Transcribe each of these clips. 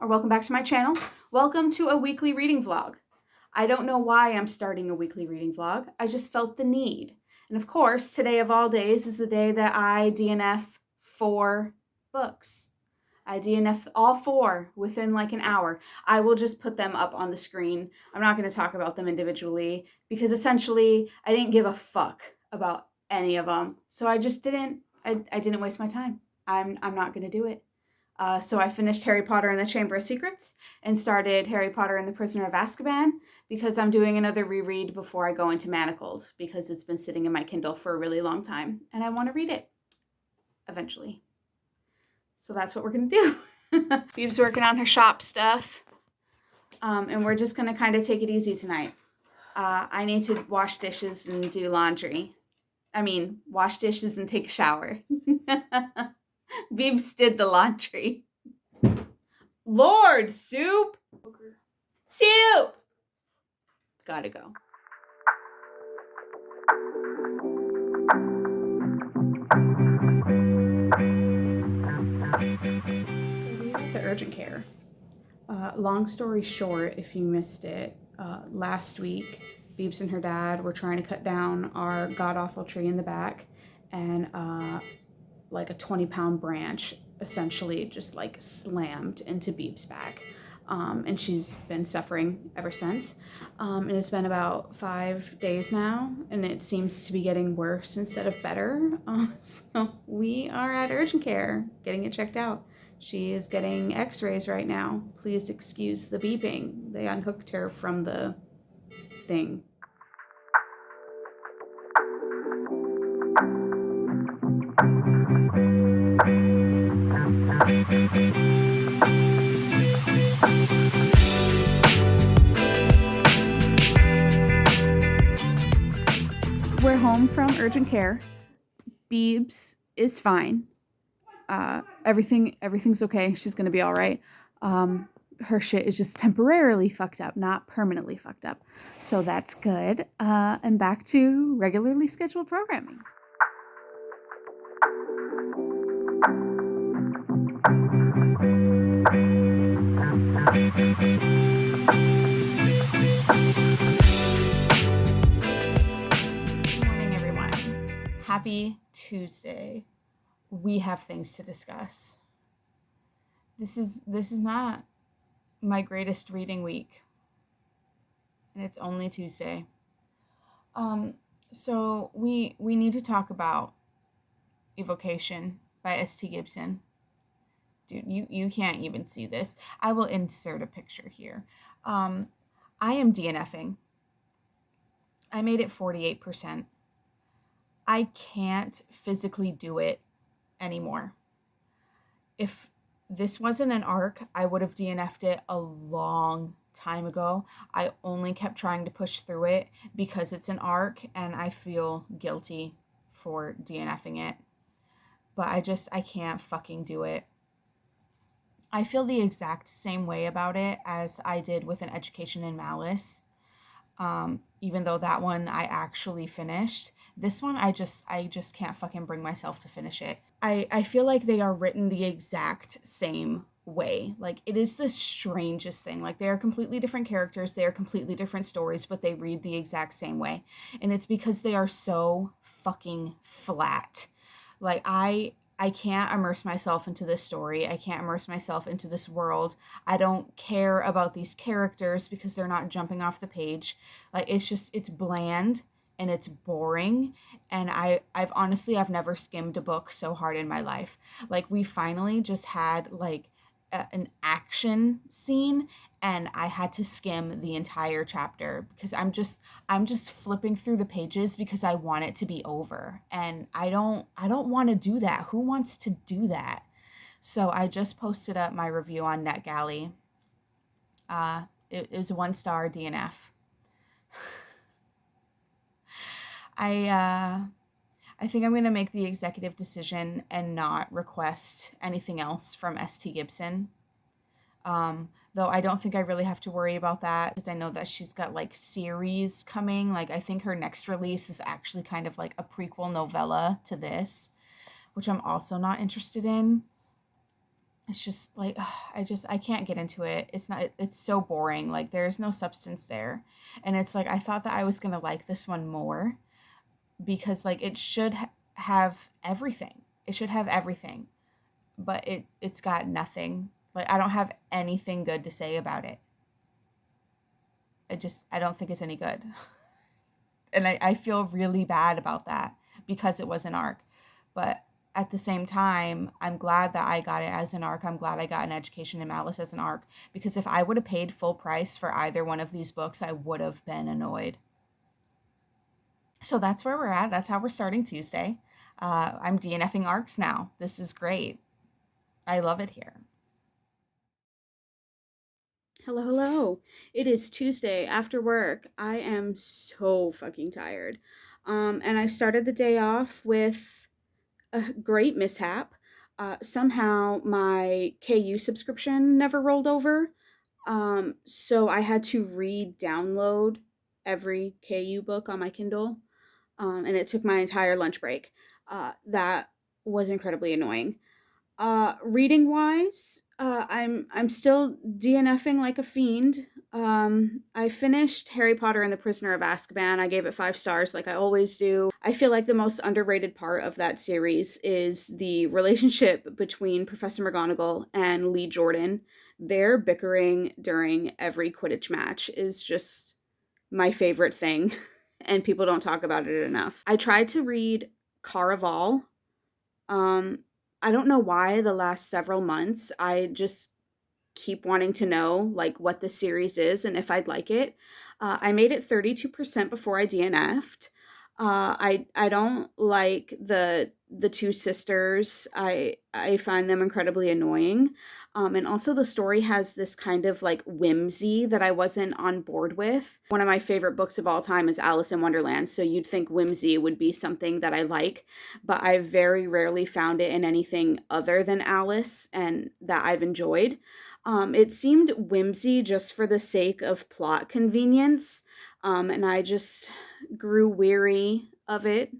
Welcome back to my channel. Welcome to a weekly reading vlog. I don't know why I'm starting a weekly reading vlog. I just felt the need. And of course, today of all days is the day that I DNF 4 books. I DNF all 4 within like an hour. I will just put them up on the screen. I'm not going to talk about them individually because essentially I didn't give a fuck about any of them. So I just didn't waste my time. I'm not going to do it. So I finished Harry Potter and the Chamber of Secrets and started Harry Potter and the Prisoner of Azkaban because I'm doing another reread before I go into Manacled because it's been sitting in my Kindle for a really long time and I want to read it eventually. So that's what we're going to do. Beeb's working on her shop stuff and we're just going to kind of take it easy tonight. I need to wash dishes and do laundry. Wash dishes and take a shower. Beebs did the laundry. Lord, soup! Soup! Gotta go. So we are at the urgent care. Long story short, if you missed it, last week, Beebs and her dad were trying to cut down our god-awful tree in the back, and like a 20-pound branch essentially just like slammed into Beeb's back. And she's been suffering ever since. And it's been about 5 days now, and it seems to be getting worse instead of better. So we are at urgent care getting it checked out. She is getting x-rays right now. Please excuse the beeping. They unhooked her from the thing. We're home from urgent care. Beebs is fine. Everything's okay. She's gonna be all right. Her shit is just temporarily fucked up, not permanently fucked up. So that's good. And back to regularly scheduled programming. Good morning, everyone. Happy Tuesday. We have things to discuss. This is not my greatest reading week, and it's only Tuesday. So we need to talk about Evocation by S.T. Gibson. Dude, you can't even see this. I will insert a picture here. I am DNFing. I made it 48%. I can't physically do it anymore. If this wasn't an arc, I would have DNF'd it a long time ago. I only kept trying to push through it because it's an arc and I feel guilty for DNFing it. But I can't fucking do it. I feel the exact same way about it as I did with An Education in Malice. Even though that one I actually finished. This one I just can't fucking bring myself to finish it. I feel like they are written the exact same way. Like, it is the strangest thing. Like, they are completely different characters, they are completely different stories, but they read the exact same way. And it's because they are so fucking flat. Like, I can't immerse myself into this story. I can't immerse myself into this world. I don't care about these characters because they're not jumping off the page. Like, it's bland and it's boring. And I've honestly never skimmed a book so hard in my life. Like, we finally just had like an action scene, and I had to skim the entire chapter because I'm just flipping through the pages because I want it to be over, and I don't want to do that. Who wants to do that? So I just posted up my review on NetGalley. It was a 1-star DNF. I think I'm going to make the executive decision and not request anything else from ST Gibson. Though I don't think I really have to worry about that because I know that she's got like series coming. Like I think her next release is actually kind of like a prequel novella to this, which I'm also not interested in. It's just like I can't get into it. It's so boring. Like there's no substance there. And it's like I thought that I was going to like this one more because like it should have everything. It should have everything. But it's got nothing. Like I don't have anything good to say about it. I don't think it's any good. And I feel really bad about that because it was an arc. But at the same time, I'm glad that I got it as an arc. I'm glad I got An Education in Malice as an arc. Because if I would have paid full price for either one of these books, I would have been annoyed. So that's where we're at. That's how we're starting Tuesday. I'm DNFing arcs now. This is great. I love it here. Hello, hello. It is Tuesday after work. I am so fucking tired. And I started the day off with a great mishap. Somehow my KU subscription never rolled over. So I had to re-download every KU book on my Kindle. And it took my entire lunch break. That was incredibly annoying. Reading wise, I'm still DNFing like a fiend. I finished Harry Potter and the Prisoner of Azkaban. I gave it 5 stars like I always do. I feel like the most underrated part of that series is the relationship between Professor McGonagall and Lee Jordan. Their bickering during every Quidditch match is just my favorite thing, and people don't talk about it enough. I tried to read Caraval. I don't know why the last several months I just keep wanting to know like what the series is and if I'd like it. I made it 32% before I DNF'd. I don't like the two sisters. I find them incredibly annoying. And also the story has this kind of like whimsy that I wasn't on board with. One of my favorite books of all time is Alice in Wonderland, so you'd think whimsy would be something that I like, but I very rarely found it in anything other than Alice and that I've enjoyed. It seemed whimsy just for the sake of plot convenience, and I just grew weary of it.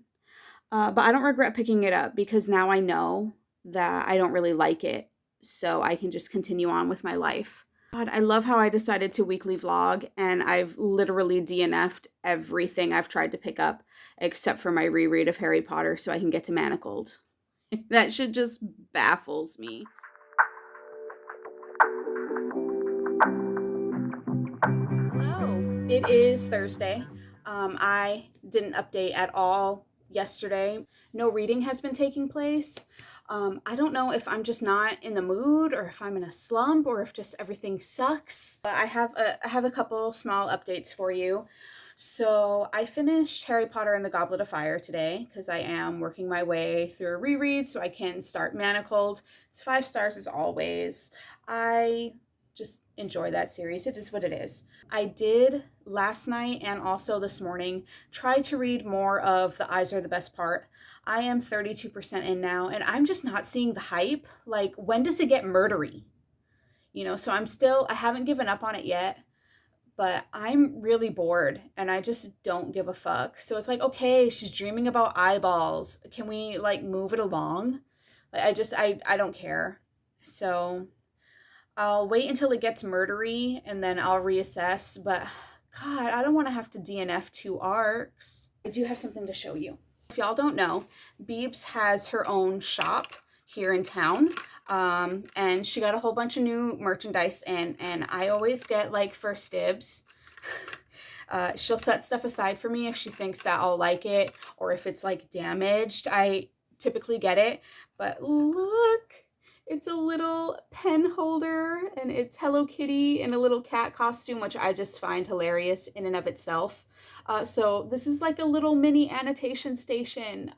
But I don't regret picking it up because now I know that I don't really like it, so I can just continue on with my life. God, I love how I decided to weekly vlog, and I've literally DNF'd everything I've tried to pick up except for my reread of Harry Potter so I can get to Manacled. That shit just baffles me. Hello. It is Thursday. I didn't update at all yesterday. No reading has been taking place. I don't know if I'm just not in the mood or if I'm in a slump or if just everything sucks. But I have a couple small updates for you. So I finished Harry Potter and the Goblet of Fire today because I am working my way through a reread so I can start Manacled. It's 5 stars as always. I just enjoy that series. It is what it is. I did last night and also this morning try to read more of The Eyes Are the Best Part. I am 32% in now and I'm just not seeing the hype. Like, when does it get murdery? So I haven't given up on it yet, but I'm really bored and I just don't give a fuck. So it's like, okay, she's dreaming about eyeballs. Can we like move it along? Like, I don't care. So I'll wait until it gets murdery and then I'll reassess. But God, I don't want to have to DNF 2 arcs. I do have something to show you. If y'all don't know, Beebs has her own shop here in town. And she got a whole bunch of new merchandise in, and I always get like first dibs. She'll set stuff aside for me if she thinks that I'll like it or if it's like damaged. I typically get it. But look It's a little pen holder, and it's Hello Kitty in a little cat costume, which I just find hilarious in and of itself. So this is like a little mini annotation station.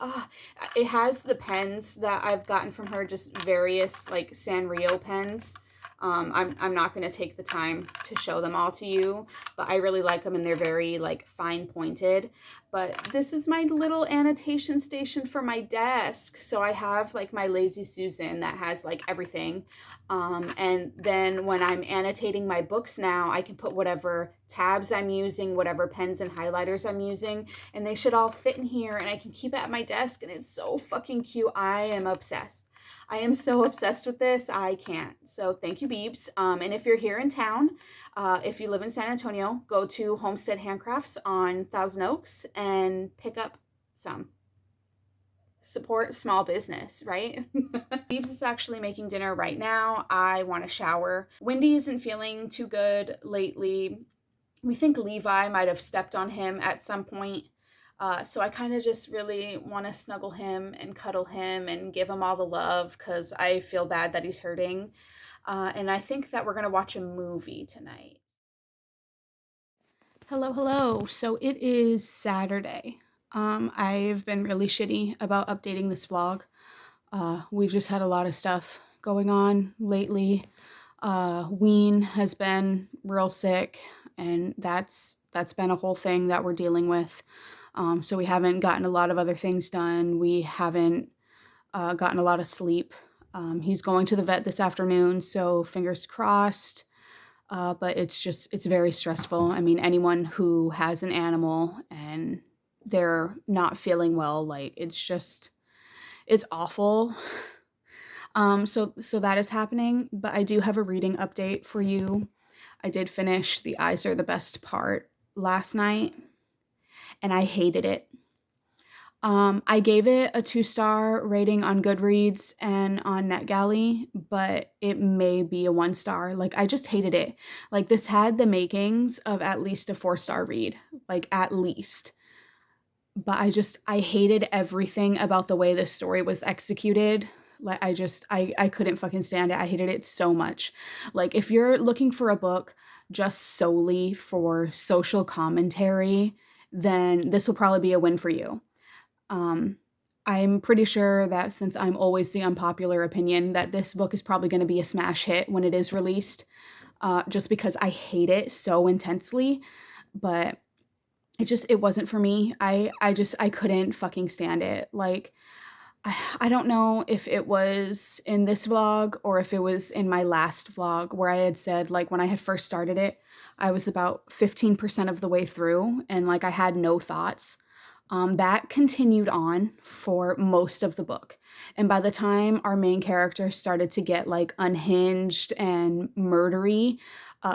It has the pens that I've gotten from her, just various like Sanrio pens. I'm not going to take the time to show them all to you, but I really like them, and they're very like fine pointed. But this is my little annotation station for my desk. So I have like my Lazy Susan that has like everything. And then when I'm annotating my books now, I can put whatever tabs I'm using, whatever pens and highlighters I'm using, and they should all fit in here, and I can keep it at my desk, and it's so fucking cute. I am obsessed. I am so obsessed with this. I can't. So thank you, Beebs. And if you're here in town, if you live in San Antonio, go to Homestead Handcrafts on Thousand Oaks and pick up some. Support small business, right? Beebs is actually making dinner right now. I want to shower. Wendy isn't feeling too good lately. We think Levi might have stepped on him at some point. So I kind of just really want to snuggle him and cuddle him and give him all the love because I feel bad that he's hurting. And I think that we're going to watch a movie tonight. Hello, hello. So it is Saturday. I've been really shitty about updating this vlog. We've just had a lot of stuff going on lately. Ween has been real sick, and that's been a whole thing that we're dealing with. So we haven't gotten a lot of other things done. We haven't gotten a lot of sleep. He's going to the vet this afternoon, so fingers crossed. But it's very stressful. I mean, anyone who has an animal and they're not feeling well, like it's awful. So that is happening, but I do have a reading update for you. I did finish The Eyes Are the Best Part last night, and I hated it. I gave it a 2-star rating on Goodreads and on NetGalley, but it may be a 1-star. Like, I just hated it. Like, this had the makings of at least a 4-star read, like at least. But I hated everything about the way this story was executed. Like, I couldn't fucking stand it. I hated it so much. Like, if you're looking for a book just solely for social commentary, then this will probably be a win for you. I'm pretty sure that since I'm always the unpopular opinion, that this book is probably going to be a smash hit when it is released, just because I hate it so intensely. But it wasn't for me. I couldn't fucking stand it. Like, I don't know if it was in this vlog or if it was in my last vlog where I had said, like, when I had first started it, I was about 15% of the way through and like I had no thoughts. That continued on for most of the book. And by the time our main character started to get like unhinged and murdery,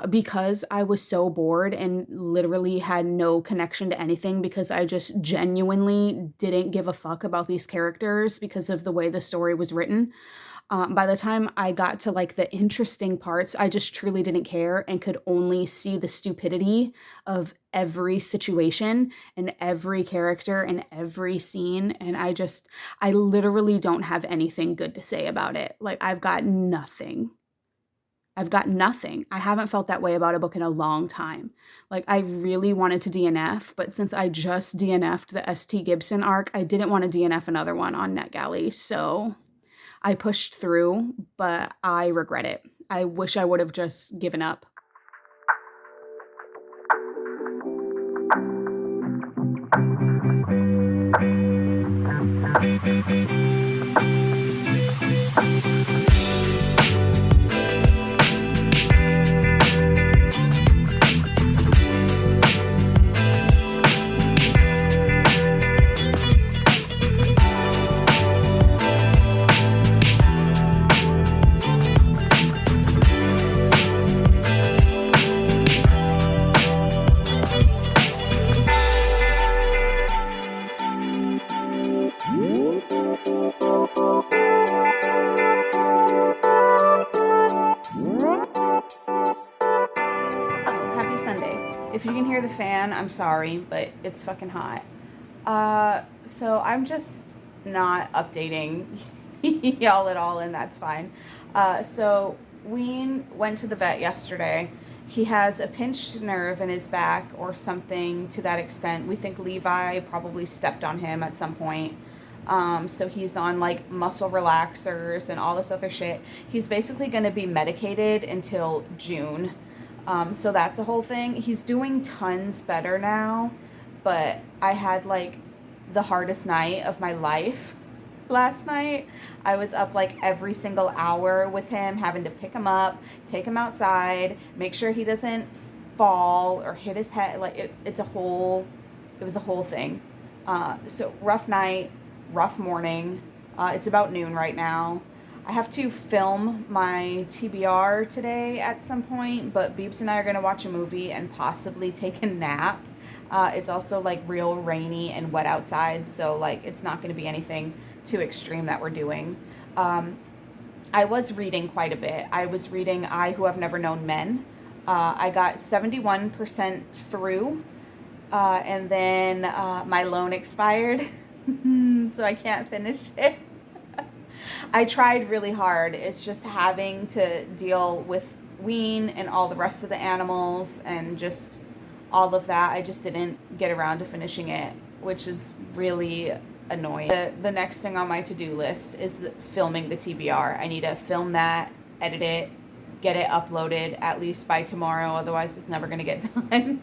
because I was so bored and literally had no connection to anything because I just genuinely didn't give a fuck about these characters because of the way the story was written. By the time I got to like the interesting parts, I just truly didn't care and could only see the stupidity of every situation and every character and every scene. And I literally don't have anything good to say about it. Like, I've got nothing. I've got nothing. I haven't felt that way about a book in a long time. Like, I really wanted to DNF, but since I just DNF'd the S.T. Gibson arc, I didn't want to DNF another one on NetGalley. So I pushed through, but I regret it. I wish I would have just given up. If you can hear the fan, I'm sorry, but it's fucking hot. So I'm just not updating y'all at all, and that's fine. So Ween went to the vet yesterday. He has a pinched nerve in his back or something to that extent. We think Levi probably stepped on him at some point. So he's on like muscle relaxers and all this other shit. He's basically going to be medicated until June. So that's a whole thing. He's doing tons better now, but I had like the hardest night of my life last night. I was up like every single hour with him, having to pick him up, take him outside, make sure he doesn't fall or hit his head. Like it was a whole thing. So rough night, rough morning. It's about noon right now. I have to film my TBR today at some point, but Beeps and I are going to watch a movie and possibly take a nap. It's also like real rainy and wet outside, so like it's not going to be anything too extreme that we're doing. I was reading quite a bit. I was reading I Who Have Never Known Men. I got 71% through, and then my loan expired, so I can't finish it. I tried really hard. It's just having to deal with Ween and all the rest of the animals and just all of that. I just didn't get around to finishing it, which was really annoying. The next thing on my to-do list is filming the TBR. I need to film that, edit it, get it uploaded at least by tomorrow. Otherwise, it's never going to get done.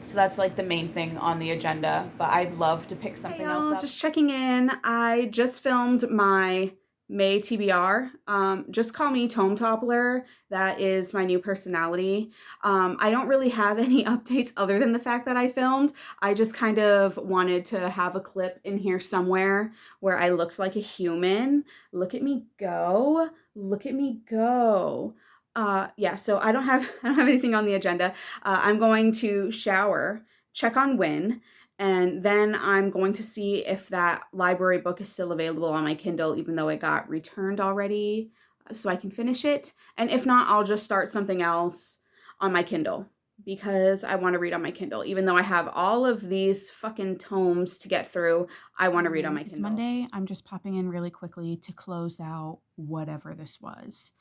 So that's like the main thing on the agenda, but I'd love to pick something else up. Just checking in. I just filmed my May TBR. Just call me Tome Toppler. That is my new personality. I don't really have any updates other than the fact that I filmed. I just kind of wanted to have a clip in here somewhere where I looked like a human. Look at me go. Look at me go. Yeah, so I don't have anything on the agenda. I'm going to shower, check on Win, and then I'm going to see if that library book is still available on my Kindle, even though it got returned already, so I can finish it. And if not, I'll just start something else on my Kindle because I want to read on my Kindle. Even though I have all of these fucking tomes to get through, I want to read on my Kindle. It's Monday. I'm just popping in really quickly to close out whatever this was.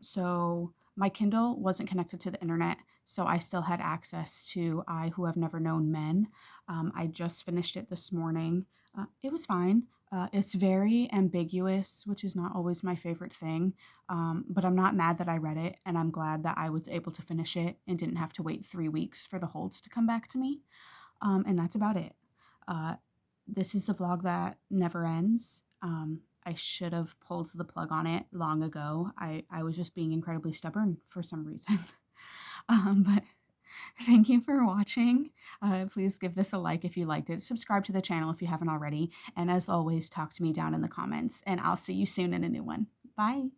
So my Kindle wasn't connected to the internet, so I still had access to I Who Have Never Known Men. I just finished it this morning. It was fine. It's very ambiguous, which is not always my favorite thing, but I'm not mad that I read it, and I'm glad that I was able to finish it and didn't have to wait 3 weeks for the holds to come back to me. And that's about it. This is a vlog that never ends. I should have pulled the plug on it long ago. I was just being incredibly stubborn for some reason. But thank you for watching. Please give this a like if you liked it. Subscribe to the channel if you haven't already. And as always, talk to me down in the comments. And I'll see you soon in a new one. Bye.